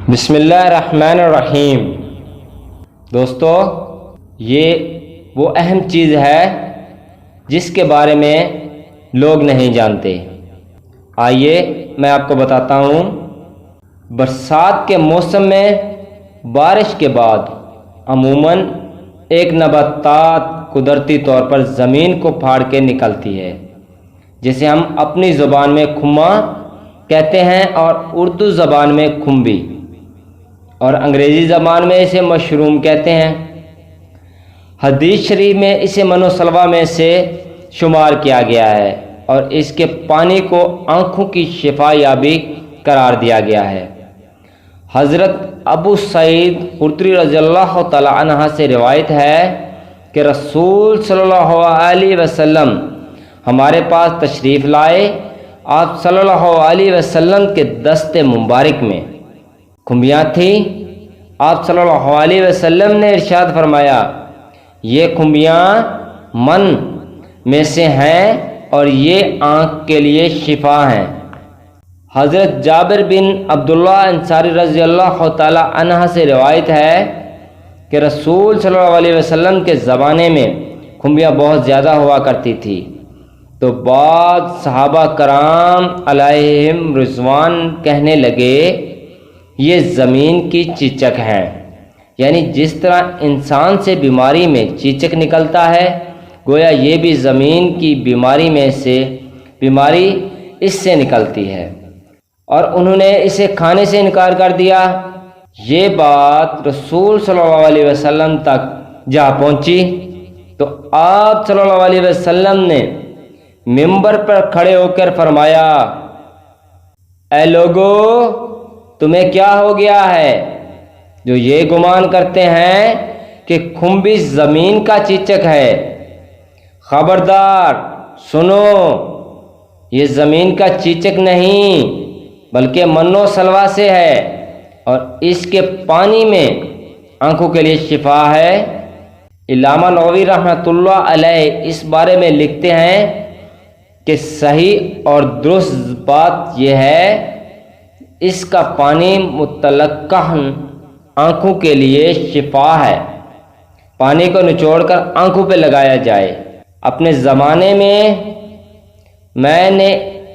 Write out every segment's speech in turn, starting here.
بسم اللہ الرحمن الرحیم۔ دوستو، یہ وہ اہم چیز ہے جس کے بارے میں لوگ نہیں جانتے۔ آئیے میں آپ کو بتاتا ہوں۔ برسات کے موسم میں بارش کے بعد عموماً ایک نباتات قدرتی طور پر زمین کو پھاڑ کے نکلتی ہے، جسے ہم اپنی زبان میں کھما کہتے ہیں اور اردو زبان میں کھمبی، اور انگریزی زبان میں اسے مشروم کہتے ہیں۔ حدیث شریف میں اسے من و سلوہ میں سے شمار کیا گیا ہے اور اس کے پانی کو آنکھوں کی شفا یابی قرار دیا گیا ہے۔ حضرت ابو سعید خدری رضی اللہ تعالی عنہ سے روایت ہے کہ رسول صلی اللہ علیہ وسلم ہمارے پاس تشریف لائے۔ آپ صلی اللہ علیہ وسلم کے دست مبارک میں کھمبیاں تھیں۔ آپ صلی اللہ علیہ وسلم نے ارشاد فرمایا، یہ کھمبیاں من میں سے ہیں اور یہ آنکھ کے لیے شفا ہیں۔ حضرت جابر بن عبداللہ انصاری رضی اللہ تعالی عنہ سے روایت ہے کہ رسول صلی اللہ علیہ وسلم کے زمانے میں کھمبیاں بہت زیادہ ہوا کرتی تھی، تو بعض صحابہ کرام علیہم رضوان کہنے لگے، یہ زمین کی چیچک ہے۔ یعنی جس طرح انسان سے بیماری میں چیچک نکلتا ہے، گویا یہ بھی زمین کی بیماری میں سے بیماری اس سے نکلتی ہے، اور انہوں نے اسے کھانے سے انکار کر دیا۔ یہ بات رسول صلی اللہ علیہ وسلم تک جا پہنچی تو آپ صلی اللہ علیہ وسلم نے منبر پر کھڑے ہو کر فرمایا، اے لوگو، تمہیں کیا ہو گیا ہے جو یہ گمان کرتے ہیں کہ کھمبی زمین کا چیچک ہے؟ خبردار سنو، یہ زمین کا چیچک نہیں بلکہ من و سلوہ سے ہے، اور اس کے پانی میں آنکھوں کے لیے شفا ہے۔ علامہ نووی رحمۃ اللہ علیہ اس بارے میں لکھتے ہیں کہ صحیح اور درست بات یہ ہے، اس کا پانی مطلقاً آنکھوں کے لیے شفا ہے۔ پانی کو نچوڑ کر آنکھوں پہ لگایا جائے۔ اپنے زمانے میں نے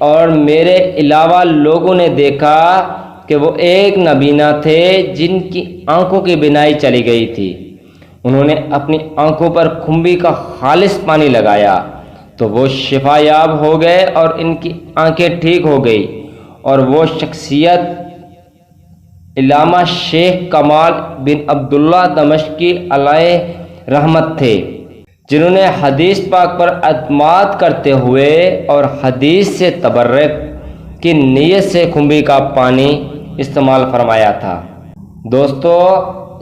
اور میرے علاوہ لوگوں نے دیکھا کہ وہ ایک نابینا تھے جن کی آنکھوں کی بینائی چلی گئی تھی۔ انہوں نے اپنی آنکھوں پر کھمبی کا خالص پانی لگایا تو وہ شفا یاب ہو گئے اور ان کی آنکھیں ٹھیک ہو گئی، اور وہ شخصیت علامہ شیخ کمال بن عبداللہ دمشقی علیہ رحمت تھے، جنہوں نے حدیث پاک پر اعتماد کرتے ہوئے اور حدیث سے تبرک کی نیت سے کھمبی کا پانی استعمال فرمایا تھا۔ دوستو،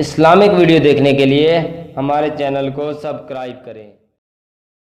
اسلامک ویڈیو دیکھنے کے لیے ہمارے چینل کو سبسکرائب کریں۔